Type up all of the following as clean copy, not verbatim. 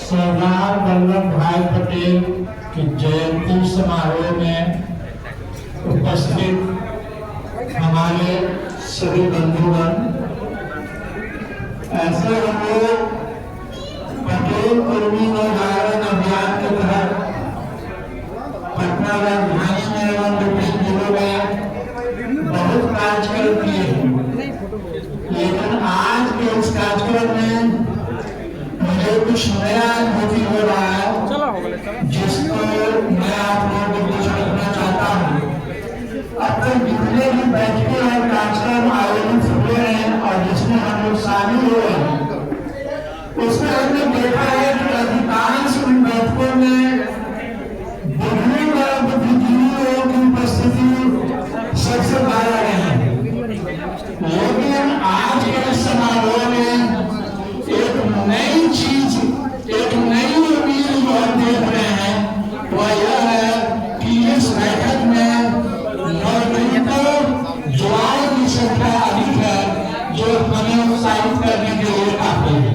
सरदार वल्लभ भाई पटेल की जयंती समारोह में उपस्थित हमारे सभी बंधुगण, ऐसे हम लोग पटेल कर्मी निर्धारण अभियान के तहत पटना राजधानी में एवं विभिन्न जिलों में बहुत कार्यक्रम किए हैं, लेकिन आज के इस कार्यक्रम में मुझे कुछ नया अनुभूति हो रहा है, जिसको मैं आप लोगों को कुछ रखना चाहता हूँ। अब तक जितने भी बैठकें और कार्यक्रम आयोजित हुए हैं और जिसमें हम लोग शामिल हुए हैं, उसमें हमने देखा है कि अधिकांश उन बैठकों में बुजुर्ग और बुद्धिजीवियों की उपस्थिति सबसे ज्यादा रही, लेकिन आज के समारोह में एक नई चीज, एक नई उम्मीद जो हम देख रहे हैं वह यह है कि इस बैठक में नौजवानों जुआओं की संख्या अधिक है, जो हमें उत्साहित करने के लिए काफी है।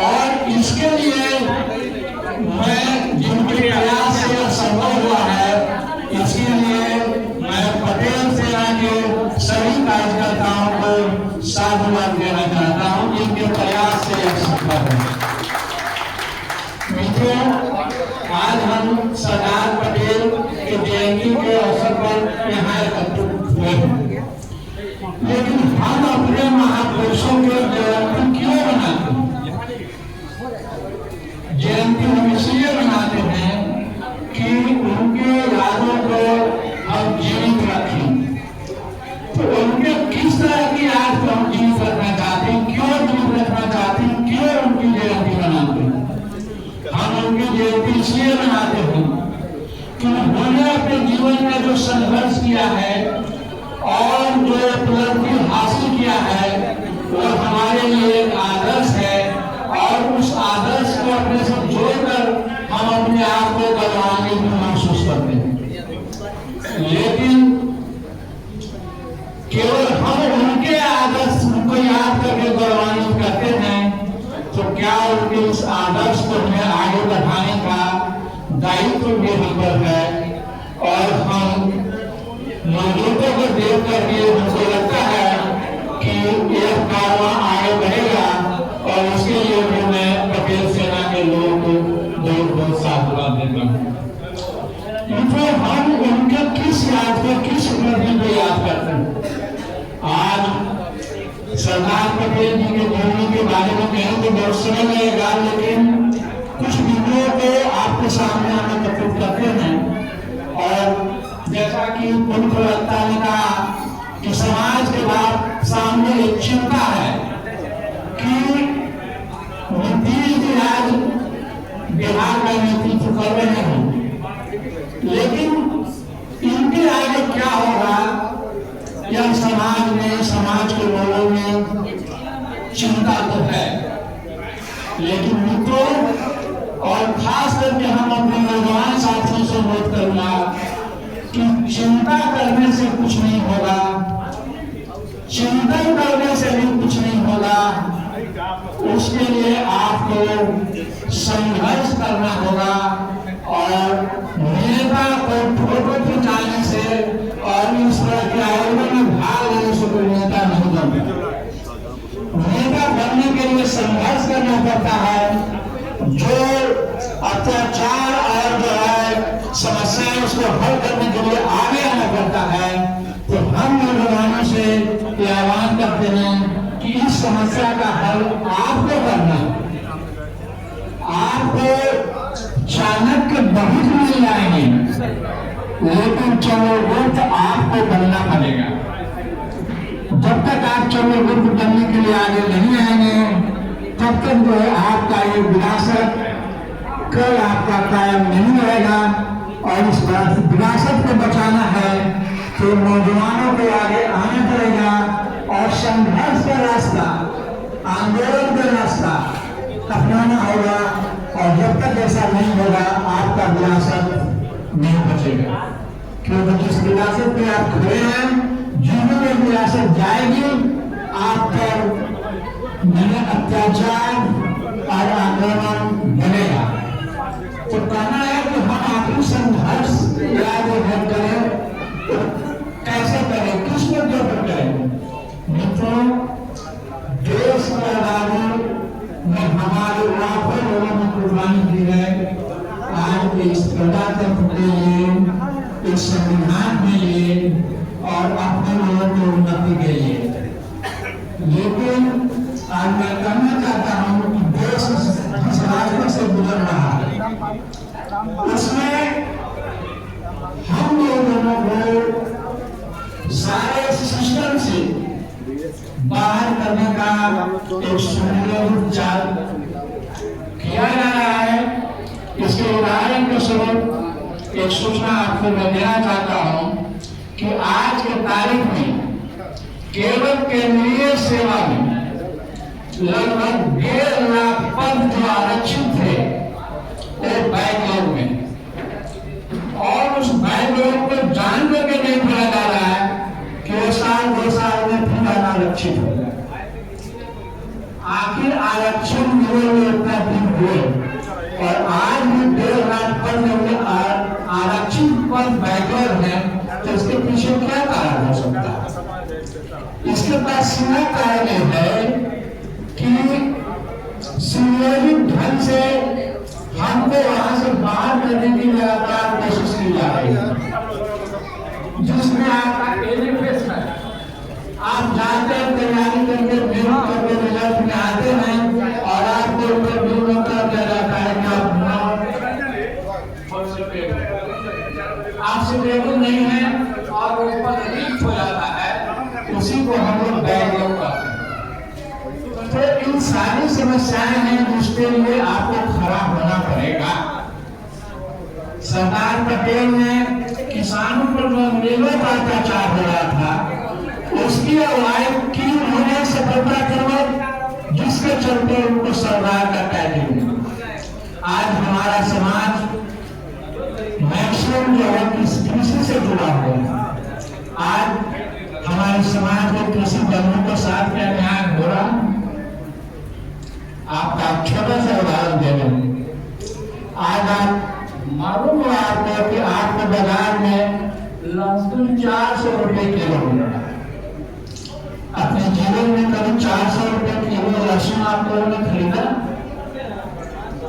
और इसके लिए मैं जिनके प्रयास से यह संभव हुआ है, इसके लिए मैं पटेल सेना के सभी कार्यकर्ताओं को साधुवाद देना चाहता हूँ, जिनके प्रयास से यह संभव है। मित्रों, आज हम सरदार पटेल के जयंती के अवसर पर यहाँ एकत्रित हुए हैं, लेकिन हम अपने महापुरुषों के जयंती क्यों मनाते हैं? जयंती हम इसलिए मनाते हैं कि उनके यादों को हम जीवित रखें। तो उनके किस तरह की याद को हम जीवित रखना चाहते हैं, क्यों जीवित रखना चाहते हैं, क्यों उनकी जयंती मनाते हैं? हम उनकी जयंती इसलिए मनाते हैं कि उन्होंने अपने जीवन में जो संघर्ष किया है और जो उपलब्धि हासिल किया है, वो हमारे लिए एक आदर्श है, और उस आदर्श को अपने से जोड़कर हम अपने आप को गौरवान्वित महसूस करते हैं। लेकिन केवल हम उनके आदर्श को याद करके गौरवान्वित करते हैं, तो क्या उनके उस आदर्श को हमें आगे बढ़ाने का दायित्व भी हम पर है? और हम लोगों को देख करके मुझे लगता है कि यह कारवां आगे बढ़ेगा, और उसके लिए भी मैं पटेल सेना के लोगों को बहुत साधुवाद देता हूँ। हम उनके किस याद को, किस उपलब्धि को याद करते हैं? आज सरदार पटेल जी के जीवनी के बारे में कहें तो बहुत समय लगेगा, लेकिन कुछ बिंदुओं को आपके सामने हम एकत्रित करते हैं। और जैसा कि उन प्रवक्ता ने कहा कि समाज के बाद सामने एक चिंता है कि नीतीश जी आज बिहार का नेतृत्व कर रहे हैं, लेकिन इनके आगे क्या होगा, यह समाज में, समाज के लोगों में चिंता तो है। लेकिन मित्रों, और खास करके हम अपने नौजवान साथियों से अनुरोध करूंगा कि चिंता करने से कुछ नहीं होगा, चिंतन करने से भी कुछ नहीं होगा। उसके लिए आपको संघर्ष करना होगा, और नेता को फोटो खिंचाने से और इस तरह के आयोजन में भाग लेने से कोई नेता नहीं बनता। नेता बनने के लिए संघर्ष करना पड़ता है, जो अत्याचार और जो है समस्याएं, उसको हल करने के लिए आगे आना पड़ता है। तो हम नौजवानों से ये आह्वान करते हैं कि इस समस्या का हल आपको करना है। आपको चाणक्य बहुत मिल जाएंगे, लेकिन चंद्रगुप्त आपको बनना पड़ेगा। जब तक आप चंद्रगुप्त बनने के लिए आगे नहीं आएंगे, तब तक जो है आपका ये विरासत कल आपका कायम नहीं रहेगा। और इस विरासत को बचाना है तो नौजवानों को आगे आना पड़ेगा, और संघर्ष का रास्ता, आंदोलन का रास्ता अपनाना होगा। और जब तक ऐसा नहीं होगा, आपका विरासत नहीं बचेगा, क्योंकि जिस विरासत पे आप खड़े हैं, जीवन में विरासत जाएगी। आप पर अत्याचार, आज आंदोलन बनेगा। तो कहना है कि हम आखिरी संघर्ष या जो है करें, कैसे करें, किस मुद्दे पर करें। मित्रों, देश की आजादी में हमारे लाखों लोगों ने कुर्बानी दी है। आज इस प्रजातंत्र के लिए, इस संविधान के लिए और अपने लोगों की उन्नति के लिए। लेकिन आज मैं कहना चाहता हूँ कि देश जिस रास्ते से गुजर रहा है उसमें हम लोगों को सारे सिस्टम से बाहर करने का एक सुनियोजित चाल किया जा रहा है। इसके उदाहरण के स्वरूप एक सूचना आपको मैं देना चाहता हूँ कि आज के तारीख में केवल केंद्रीय सेवा में लगभग 1.5 लाख पद जो आरक्षित थे वो बैकलॉग में, और उस बैकलॉग को जान करके नहीं भरा जा रहा है कि वो साल 2 साल में फिर आरक्षित हो जाए। आखिर आरक्षण मिले में इतना दिन हुए और आज भी 1.5 लाख पद में आरक्षित पद बैकलॉग है, तो इसके पीछे क्या कारण हो सकता है? इसके पास सीधा कारण है कि सुनियोजित ढंग से हमको वहां से बाहर करने की लगातार कोशिश की जा रही है, जिसमें आपका एलिफेस है। आप जाते हैं, तैयारी करके मेहनत करके रिजल्ट में आते हैं और आपको इंटरव्यू कर दिया जाता है कि आपसे टेबल नहीं है और ऊपर लीक हो जाता है, उसी को हम लोग बैकलॉग कहते हैं। तो इन सारी समस्याएं हैं जिसके लिए आपको खड़ा होना पड़ेगा। सरदार पटेल ने किसानों पर जो अंग्रेजों का अत्याचार हो रहा था उसकी अगुवाई की उन्होंने सफलता करवाई, जिसके चलते उनको सरदार का टाइटल मिला। आज हमारा समाज मैक्सिमम जो है कृषि से जुड़ा हुआ है। आज हमारे समाज में कृषि बंधुओं के साथ क्या न्याय हो रहा है? आपका छोटा सा उदाहरण दे रहे। आज आप मालूम है आपको कि आपके बाजार में लहसुन 400 रुपए किलो मिल रहा है। अपने जीवन में कभी 400 रुपए किलो लहसुन आप लोगों ने खरीदा,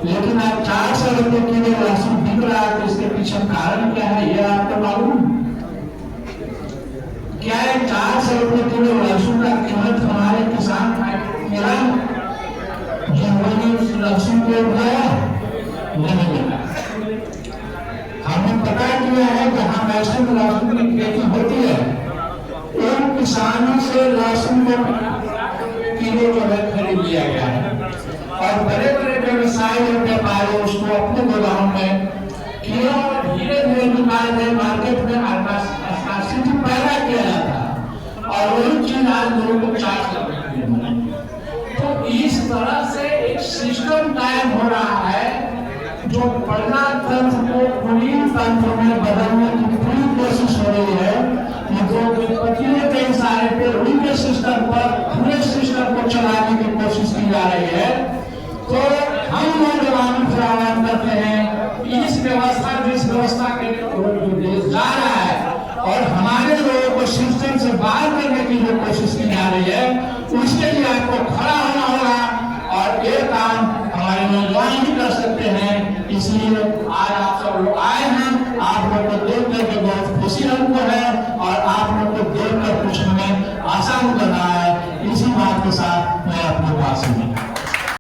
लेकिन आप 400 रुपए किलो लहसुन बिक रहा है, तो इसके पीछे कारण क्या है यह आपको मालूम? क्या है 400 रुपए किलो लहसुन का कीमत हमारे किसान मिला जिन्होंने उस लहसुन को उगाया? नहीं मिला। हमें पता किया है कि हम ऐसे लहसुन की खेती होती है, उन किसानों से लहसुन को किलो जो है खरीद लिया गया है और बड़े बड़े व्यवसायी और व्यापारी उसको अपने गोदाम में किलो धीरे धीरे निकाल के मार्केट में स्थिति पैदा किया जाता है और वही चीज आज लोगों को चार्ज कर रही है। तो इस तरह से एक सिस्टम कायम हो रहा है जो प्रजातंत्र को कुलीन तंत्र में बदलने की पूरी कोशिश हो रही है। जो विपत्तियों के इशारे पर उनके सिस्टम पर पूरे सिस्टम को चलाने की कोशिश की जा रही है। तो हम नौजवानों से आह्वान करते हैं, इस व्यवस्था जिस व्यवस्था के देश जा रहा है और हमारे लोगों को सिस्टम से बाहर करने की जो कोशिश की जा रही है, उसके लिए आपको खड़ा होना होगा और ये काम हमारे नौजवान ही कर सकते हैं। इसलिए आज आप सब लोग आए हैं, आप लोग को देख करके बहुत खुशी हमको है और आप लोग को देख कर कुछ हमें आसान कर रहा है। इसी बात के साथ मैं अपने पास हूँ।